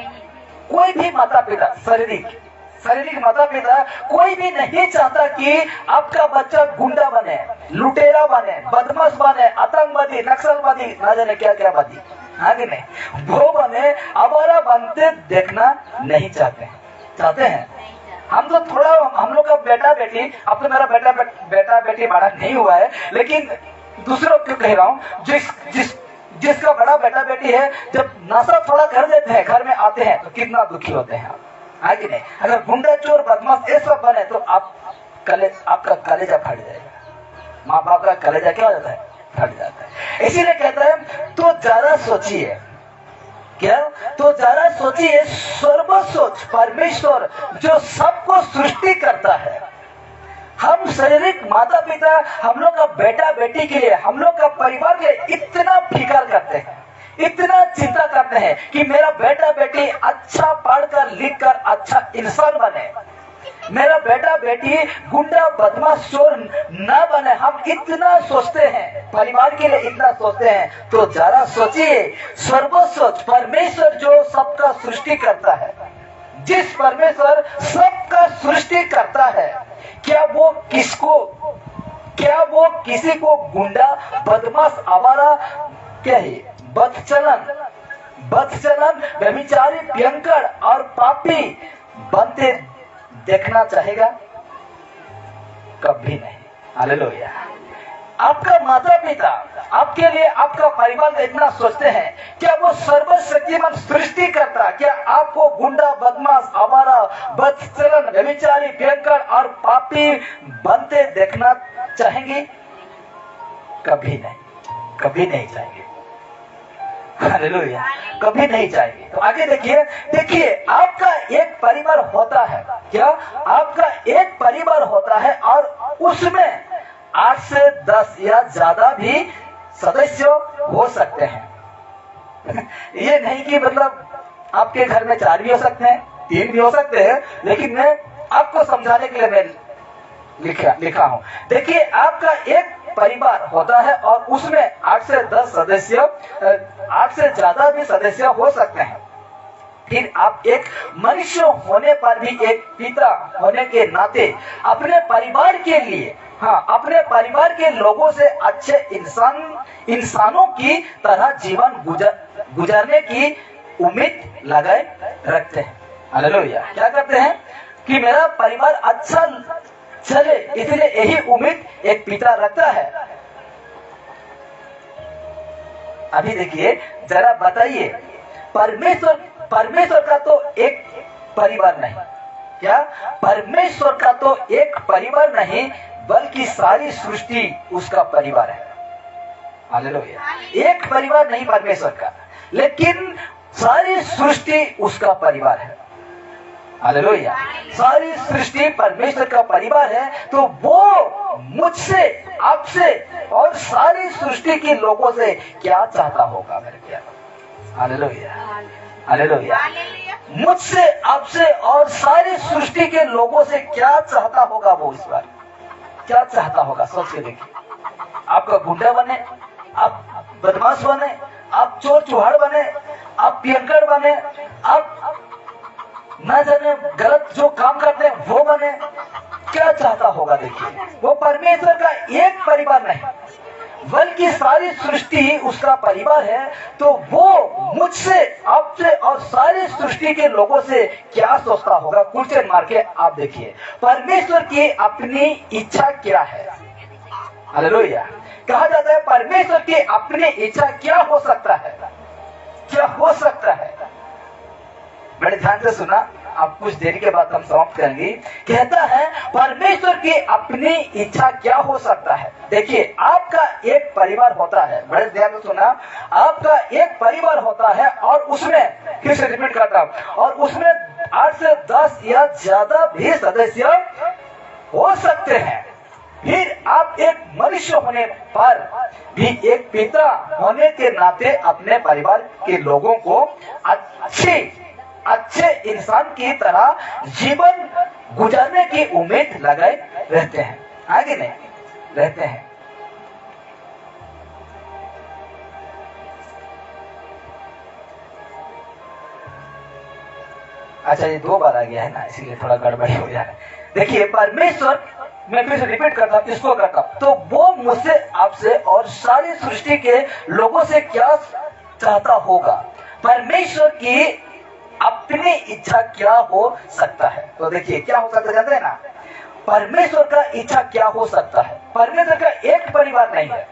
कोई भी माता पिता, शारीरिक माता पिता कोई भी नहीं चाहता कि आपका बच्चा गुंडा बने, लुटेरा बने, बदमाश बने, आतंकवादी, नक्सलवादी, ना जाने क्या क्या वादी, आगे नहीं, वो बने, आवारा बनते देखना नहीं चाहते। चाहते हैं? हम तो थोड़ा, हम लोग का बेटा बेटी, अब तो मेरा बेटा बेटी बड़ा नहीं हुआ है, लेकिन दूसरों क्यों कह रहा हूँ, जिसका बड़ा बेटा बेटी है, जब नशा थोड़ा कर देते हैं, घर में आते हैं तो कितना दुखी होते हैं आप, है कि नहीं? अगर गुंडा चोर बदमाश ये सब बने तो आपका कलेजा फट जाएगा, माँ बाप का कलेजा क्या हो जाता है? फट जाता है। इसीलिए कहता है तो जरा सोचिए, क्या? तो जरा सोचिए, सर्वसोच परमेश्वर जो सबको सृष्टि करता है, हम शारीरिक माता पिता हम लोग का बेटा बेटी के लिए, हम लोग का परिवार के लिए इतना फिक्र करते हैं, इतना चिंता करते हैं कि मेरा बेटा बेटी अच्छा पढ़कर लिख कर अच्छा इंसान बने, मेरा बेटा बेटी गुंडा बदमाश चोर न बने। हम इतना सोचते हैं, परिवार के लिए इतना सोचते हैं। तो जरा सोचिए, सर्वसोच परमेश्वर जो सबका सृष्टि करता है, जिस परमेश्वर सबका सृष्टि करता है, क्या वो किसी को गुंडा बदमाश आवारा क्या है, बदचलन व्यभिचारी भयंकर और पापी बनते देखना चाहेगा? कभी नहीं। हालेलुया। आपका माता पिता आपके लिए, आपका परिवार इतना सोचते हैं, क्या वो सर्वशक्तिमान सृष्टि करता, क्या आपको गुंडा बदमाश आवारा बदचलन व्यभिचारी भयंकर और पापी बनते देखना चाहेंगे? कभी नहीं, कभी नहीं चाहेंगे। हालेलुया, कभी नहीं चाहेंगे। तो आगे देखिए आपका एक परिवार होता है, क्या? आपका एक परिवार होता है और उसमें 8 से 10 या ज्यादा भी सदस्य हो सकते हैं। ये नहीं कि मतलब आपके घर में 4 भी हो सकते हैं, 3 भी हो सकते हैं, लेकिन मैं आपको समझाने के लिए मैं लिखा हूं। देखिए आपका एक परिवार होता है और उसमें 8 से 10 सदस्य, 8 से ज्यादा भी सदस्य हो सकते हैं। फिर आप एक मनुष्य होने पर भी, एक पिता होने के नाते अपने परिवार के लिए, अपने परिवार के लोगों से अच्छे इंसानों की तरह जीवन गुजारने की उम्मीद लगाए रखते हैं। हालेलुया। क्या करते हैं कि मेरा परिवार अच्छा चले, इसलिए यही उम्मीद एक पिता रखता है। अभी देखिए, जरा बताइए, परमेश्वर का तो एक परिवार नहीं, क्या? परमेश्वर का तो एक परिवार नहीं, बल्कि सारी सृष्टि उसका परिवार है। हालेलुया। एक परिवार नहीं परमेश्वर का, लेकिन सारी सृष्टि उसका परिवार है। हालेलुया। सारी सृष्टि परमेश्वर का परिवार है। तो वो मुझसे, आपसे और सारी सृष्टि के लोगों से क्या चाहता होगा मेरे प्यार? Hallelujah, hallelujah. मुझसे, आपसे और सारी सृष्टि के लोगों से क्या चाहता होगा वो? इस बार क्या चाहता होगा? सोच के देखिए। आपका गुंडा बने, आप बदमाश बने, आप चोर चुहाड़ बने, आप पियंकड़ बने, आप ना जाने गलत जो काम करते हैं वो बने, क्या चाहता होगा? देखिए, वो परमेश्वर का एक परिवार नहीं, बल्कि सारी सृष्टि उसका परिवार है, तो वो मुझसे, आपसे और सारी सृष्टि के लोगों से क्या सोचता होगा? क्वेश्चन मार के आप देखिए, परमेश्वर की अपनी इच्छा क्या है? हालेलुया। कहा जाता है परमेश्वर की अपनी इच्छा क्या हो सकता है? क्या हो सकता है? बड़े ध्यान से सुना, आप कुछ देरी के बाद हम समाप्त करेंगे। कहता है परमेश्वर की अपनी इच्छा क्या हो सकता है? देखिए, आपका एक परिवार होता है, बड़े ध्यान से सुना, आपका एक परिवार होता है और उसमें, फिर से रिपीट करता हूं, और उसमें 8 से 10 या ज्यादा भी सदस्य हो सकते हैं। फिर आप एक मनुष्य होने पर भी एक पिता होने के नाते अपने परिवार के लोगों को अच्छे इंसान की तरह जीवन गुजारने की उम्मीद लगाए रहते हैं, आगे नहीं रहते हैं। अच्छा, ये 2 बार आ गया है ना, इसीलिए थोड़ा गड़बड़ी हो जा रहा है। देखिए, परमेश्वर, मैं फिर से रिपीट करता हूं, इसको करता हूं, तो वो मुझसे, आपसे और सारी सृष्टि के लोगों से क्या चाहता होगा? परमेश्वर की अपनी इच्छा क्या हो सकता है? तो देखिए, क्या हो सकता है जानते हैं ना? परमेश्वर का इच्छा क्या हो सकता है? परमेश्वर का एक परिवार नहीं है,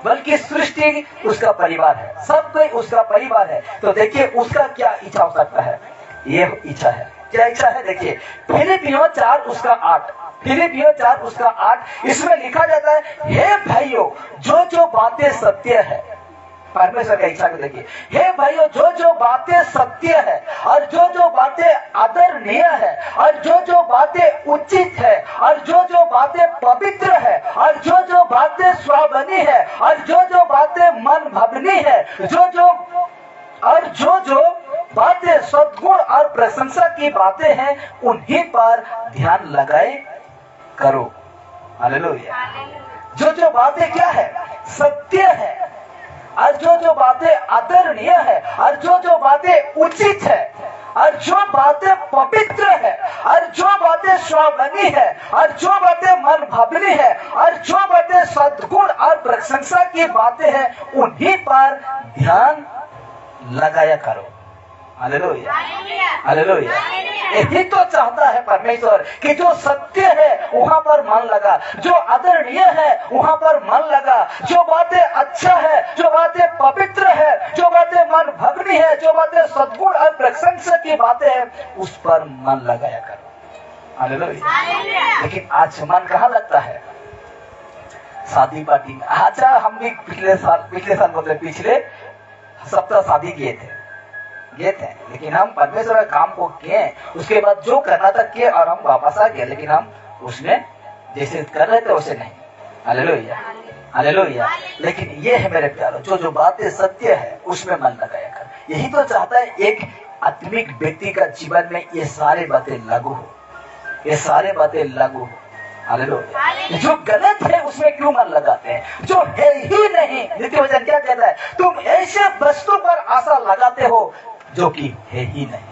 बल्कि सृष्टि उसका परिवार है, सब कोई उसका परिवार है। तो देखिए, उसका क्या इच्छा हो सकता है? ये इच्छा है, क्या इच्छा है? देखिए, फिलिपियों 4 उसका 8, फिलिपियों 4 उसका 8, इसमें लिखा जाता है, हे भाइयों, जो जो बातें सत्य है, परमेश्वर का इच्छा को देखिए, हे भाइयों, जो जो बातें सत्य है और जो जो बातें आदरणीय है और जो जो बातें उचित है और जो जो बातें पवित्र है और जो जो बातें स्वावनी है और जो जो बातें मन भवनी है, जो जो बातें सद्गुण और प्रशंसा की बातें हैं, उन्हीं पर ध्यान लगाए करो। हालेलुया। जो जो बातें क्या है? सत्य है, और जो जो बातें आदरणीय है और जो जो बातें उचित है और जो बातें पवित्र है और जो बातें स्वावनी है और जो बातें मन भावनी है और जो बातें सद्गुण और प्रशंसा की बातें हैं, उन्हीं पर ध्यान लगाया करो। Hallelujah, hallelujah. यही तो चाहता है परमेश्वर कि जो सत्य है वहां पर मन लगा, जो आदरणीय है वहां पर मन लगा, जो बातें अच्छा है, जो बातें पवित्र है, जो बातें मन भवनी है, जो बातें सद्गुण और प्रशंसा की बातें हैं, उस पर मन लगाया करो। हालेलुया। लेकिन आज मन कहाँ लगता है? शादी पार्टी में। अच्छा, हम भी पिछले साल बोलते पिछले सप्ताह शादी किए थे, लेकिन हम परमेश्वर के काम को किए, उसके बाद जो करना था किए और हम वापस आ गए, लेकिन हम उसमें जैसे कर रहे थे वैसे नहीं। Hallelujah, hallelujah. लेकिन ये है मेरे प्यारो, जो जो बातें सत्य है उसमें मन लगाया कर। यही तो चाहता है एक आत्मिक व्यक्ति का जीवन में ये सारे बातें लागू हो, ये सारे बातें लागू हो। हालेलुया। जो गलत है उसमें क्यों मन लगाते हैं? जो है ही नहीं, नित्य वचन क्या कहता है? तुम ऐसे वस्तु पर आशा लगाते हो जो कि है ही नहीं।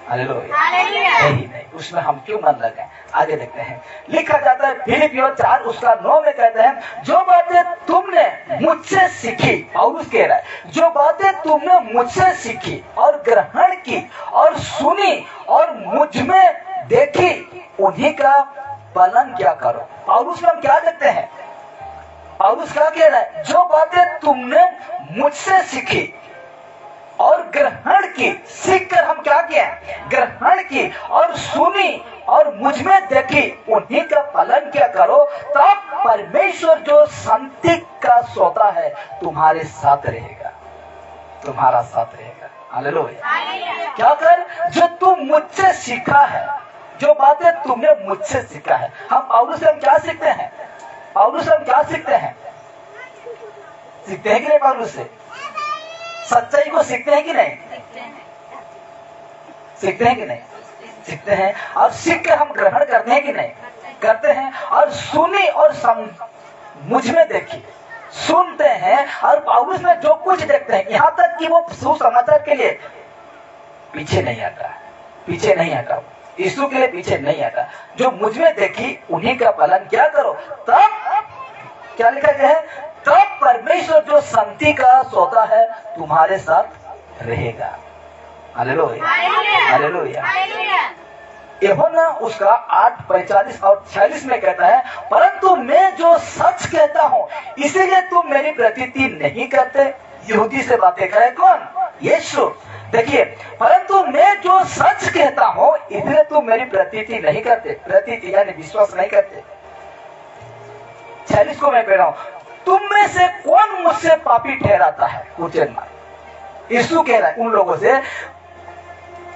हालेलुया, है ही नहीं, उसमें हम क्यों मन लगाएं? आगे देखते हैं, लिखा जाता है फिलिपियों 4 उसका 9 में कहते हैं, जो बातें तुमने मुझसे सीखी, और उस कह रहा है, जो बातें तुमने मुझसे सीखी और ग्रहण की और सुनी और मुझ में देखी, उन्हीं का पालन क्या करो। और उसमें हम क्या देखते हैं? और उसका कह रहा है, जो बातें तुमने मुझसे सीखी और ग्रहण की, सीख कर हम क्या किया? ग्रहण की और सुनी और मुझ में देखी, उन्हीं का पालन क्या करो, तब परमेश्वर जो शांति का सोता है तुम्हारे साथ रहेगा, तुम्हारा साथ रहेगा। हालेलुया। क्या कर? जो तुम मुझसे सीखा है, जो बातें तुमने मुझसे सीखा है। हम पौलुस से हम क्या सीखते हैं? पौलुस से हम क्या सीखते हैं? सीखते हैं कि नहीं? पौलुस से सच्चाई को सीखते हैं कि नहीं? सीखते हैं कि नहीं? सीखते हैं। और सीख कर हम ग्रहण करते हैं कि नहीं? करते हैं। और सुनी और मुझ में देखी, सुनते हैं। और पौलुस में जो कुछ देखते हैं, यहाँ तक कि वो सुसमाचार के लिए पीछे नहीं आता, पीछे नहीं आता, यीशु के लिए पीछे नहीं आता। जो मुझ में देखी उन्हीं का पालन क्या करो, तब क्या लिखा गया है? तब परमेश्वर जो शांति का सौदा है तुम्हारे साथ रहेगा। Hallelujah, hallelujah. यूहन्ना उसका 8:45 और 46 में कहता है, परंतु मैं जो सच कहता हूँ इसीलिए तुम मेरी प्रतीति नहीं करते। यहूदी से बातें करे कौन? यीशु। देखिए, परंतु मैं जो सच कहता हूँ इसलिए तुम मेरी प्रतीति नहीं करते। प्रतीति यानी विश्वास नहीं करते। 46 को मैं कह रहा हूँ, तुम में से कौन मुझसे पापी ठहराता है? Question mark. यीशु कह रहा है उन लोगों से,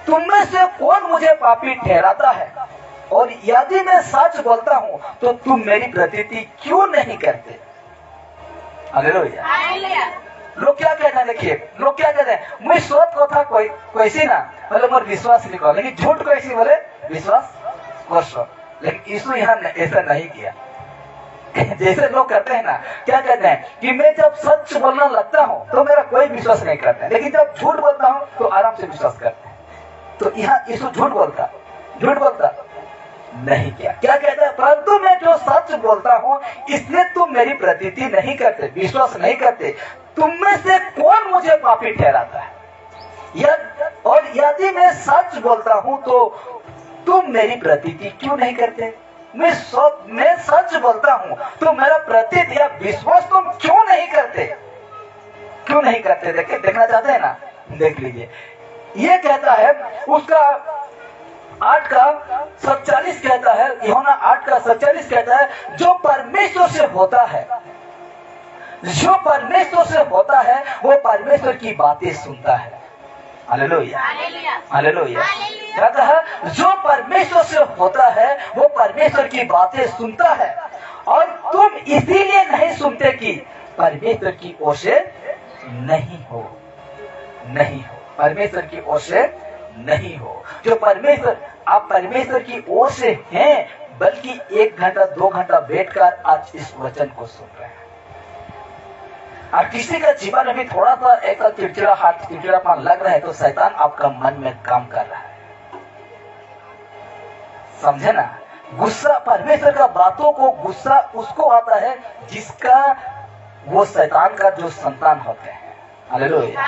तुम में से कौन मुझे पापी ठहराता है? और यदि मैं सच बोलता हूं तो तुम मेरी प्रतीति क्यों नहीं करते? हालेलुया। लोग क्या कहते हैं? देखिए, लोग क्या कहते हैं, मुझे सोच को था कोई सी ना बोले मोर विश्वास नहीं करो, लेकिन झूठ को ऐसी बोले विश्वास कर। लेकिन यीशु यहाँ ऐसा नहीं किया। जैसे लोग करते हैं ना, क्या कहते हैं कि मैं जब सच बोलना लगता हूं तो मेरा कोई विश्वास नहीं करता है, लेकिन जब झूठ बोलता हूं तो आराम से विश्वास करते हैं। तो यहाँ यीशु झूठ बोलता नहीं किया। क्या कहता है? परंतु मैं जो सच बोलता हूँ इसलिए तुम मेरी प्रतीति नहीं करते, विश्वास नहीं करते। तुम में से कौन मुझे पापी ठहराता है? और यदि मैं सच बोलता हूँ तो तुम मेरी प्रतीति क्यों नहीं करते? मैं सच बोलता हूँ तो मेरा प्रतीति या विश्वास तुम क्यों नहीं करते? क्यों नहीं करते? देखना चाहते हैं ना, देख लीजिए। ये कहता है उसका 8:47 कहता है, यूहन्ना 8:47 कहता है, जो परमेश्वर से होता है वो परमेश्वर की बातें सुनता है। Hallelujah, hallelujah. कहता है जो परमेश्वर से होता है वो परमेश्वर की बातें सुनता है, और तुम इसीलिए नहीं सुनते कि परमेश्वर की ओर से नहीं हो। परमेश्वर की ओर से नहीं हो। जो परमेश्वर, आप परमेश्वर की ओर से हैं, बल्कि 1 घंटा 2 घंटा बैठकर आज इस वचन को सुन रहे हैं। और किसी का जीवन अभी थोड़ा सा एक चिड़चिड़ापन लग रहा है तो शैतान आपका मन में काम कर रहा है। समझे ना? गुस्सा, परमेश्वर का बातों को गुस्सा उसको आता है जिसका वो शैतान का जो संतान होते हैं। Hallelujah,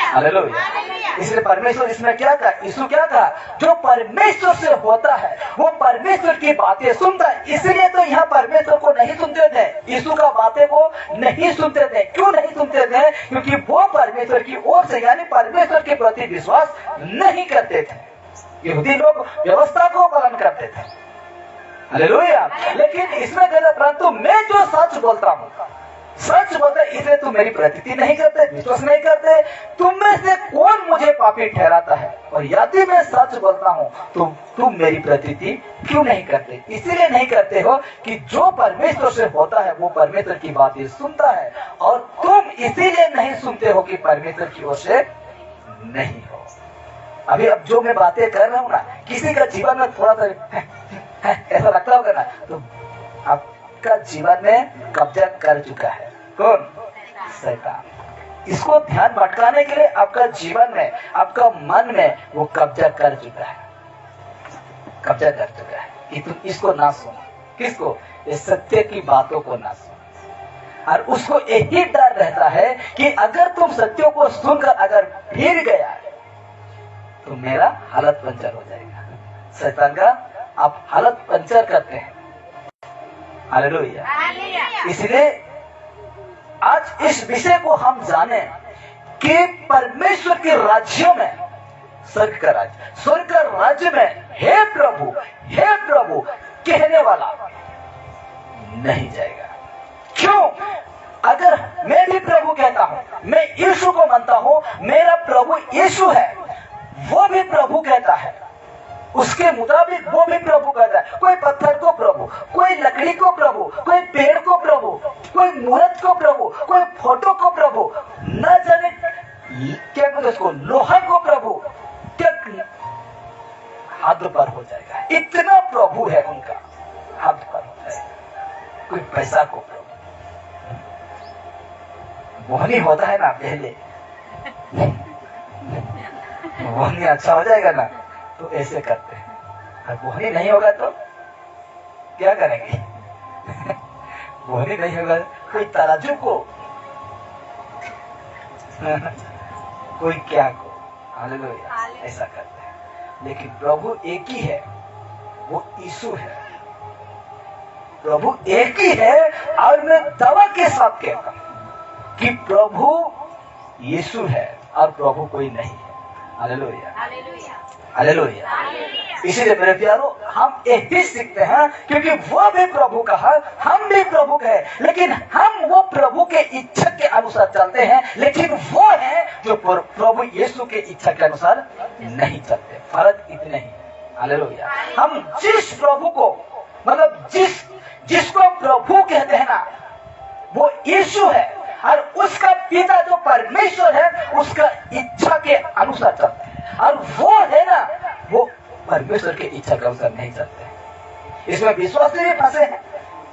hallelujah. इसलिए परमेश्वर इसमें क्या कहा? यीशु क्या कहा? जो परमेश्वर से होता है वो परमेश्वर की बातें सुनता है। इसलिए तो यहाँ परमेश्वर को नहीं सुनते थे, यीशु का बातें को नहीं सुनते थे। क्यों नहीं सुनते थे? क्योंकि वो परमेश्वर की ओर से यानी परमेश्वर के प्रति विश्वास नहीं करते थे। यहूदी लोग व्यवस्था को पालन करते थे। हालेलुया। लेकिन इसमें कहता, परंतु मैं जो सच बोलता हूँ, इसलिए तुम मेरी प्रतीति नहीं करते, विश्वास नहीं करते। तुम में से कौन मुझे पापी ठहराता है? और यदि मैं सच बोलता हूँ तो तुम मेरी प्रतीति क्यों नहीं करते? इसीलिए नहीं करते हो कि जो परमेश्वर से होता है वो परमेश्वर की बातें सुनता है, और तुम इसीलिए नहीं सुनते हो कि परमेश्वर की ओर से नहीं हो। अभी अब जो मैं बातें कर रहा हूँ ना, किसी का जीवन में थोड़ा सा ऐसा लगता होगा ना, तो आपका जीवन में कब्जा कर चुका है। कौन? शैतान। इसको ध्यान भटकाने के लिए आपका जीवन में, आपका मन में वो कब्जा कर चुका है कि तुम इसको ना सुनो। किसको? इस सत्य की बातों को ना सुनो। और उसको यही डर रहता है कि अगर तुम सत्यों को सुनकर अगर फिर गया तो मेरा हालत पंचर हो जाएगा। शैतान का आप हालत पंचर करते हैं। हालेलुया। इसलिए आज इस विषय को हम जाने कि परमेश्वर के राज्यों में, स्वर्ग का राज्य में हे प्रभु कहने वाला नहीं जाएगा। क्यों? अगर मैं भी प्रभु कहता हूं, मैं यीशु को मानता हूं, मेरा प्रभु यीशु है, वो भी प्रभु कहता है, उसके मुताबिक वो भी प्रभु कहता है। कोई पत्थर को प्रभु, कोई लकड़ी को प्रभु, कोई पेड़ को प्रभु, कोई मूर्त को प्रभु, कोई फोटो को प्रभु, न जाने क्या कहते उसको, लोहा को प्रभु, क्या हद पर हो जाएगा। इतना प्रभु है उनका, हद पर हो जाएगा। कोई पैसा को प्रभु, मोहनी होता है ना पहले, मोहनी अच्छा हो जाएगा ना तो ऐसे करते हैं, और मोहनी नहीं होगा तो क्या करेंगे? मोहनी नहीं होगा, कोई तराजू को कोई क्या को, हालेलुया, ऐसा करते हैं। लेकिन प्रभु एक ही है, वो यीशु है। प्रभु एक ही है और मैं दावा के साथ कहता हूं कि प्रभु यीशु है और प्रभु कोई नहीं है। Hallelujah, hallelujah. इसीलिए मेरे प्यारो, हम एक ही सीखते हैं क्योंकि वो भी प्रभु का है, हम भी प्रभु के हैं, लेकिन हम वो प्रभु के इच्छा के अनुसार चलते हैं, लेकिन वो है जो प्रभु यीशु के इच्छा के अनुसार नहीं चलते। फर्क इतने ही। हालेलुया। हम जिस प्रभु को, मतलब जिसको प्रभु कहते हैं ना, वो यीशु है और उसका पिता जो परमेश्वर है उसका इच्छा के अनुसार चलते हैं, और वो है ना, वो परमेश्वर के इच्छा के अनुसार नहीं चलते। इसमें विश्वासी भी फंसे हैं,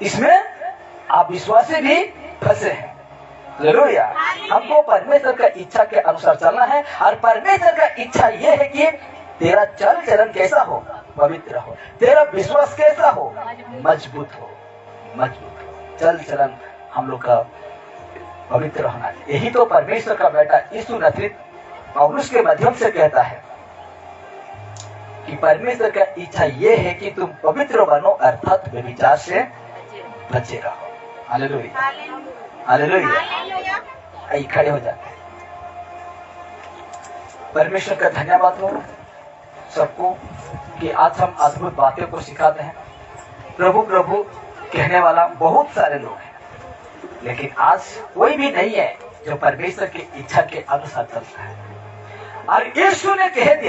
इसमें अविश्वासी भी फंसे हैं। हालेलुया। हमको परमेश्वर का इच्छा के अनुसार चलना है, और परमेश्वर का इच्छा ये है कि तेरा चल चलन कैसा हो, पवित्र हो, तेरा विश्वास कैसा हो, मजबूत हो, चल चलन हम लोग का पवित्र होना। यही तो परमेश्वर का बेटा यीशु नजरीत पौलुस के माध्यम से कहता है कि परमेश्वर का इच्छा यह है कि तुम पवित्र बनो, अर्थात व्यभिचार से बचे रहो। Hallelujah, hallelujah. आइए खड़े हो जाते हैं। परमेश्वर का धन्यवाद हो सबको कि आज हम अद्भुत बातें को सिखाते हैं। प्रभु प्रभु कहने वाला बहुत सारे लोग हैं, लेकिन आज कोई भी नहीं है जो परमेश्वर की इच्छा के अनुसार चलता है। और यीशु ने कह दिया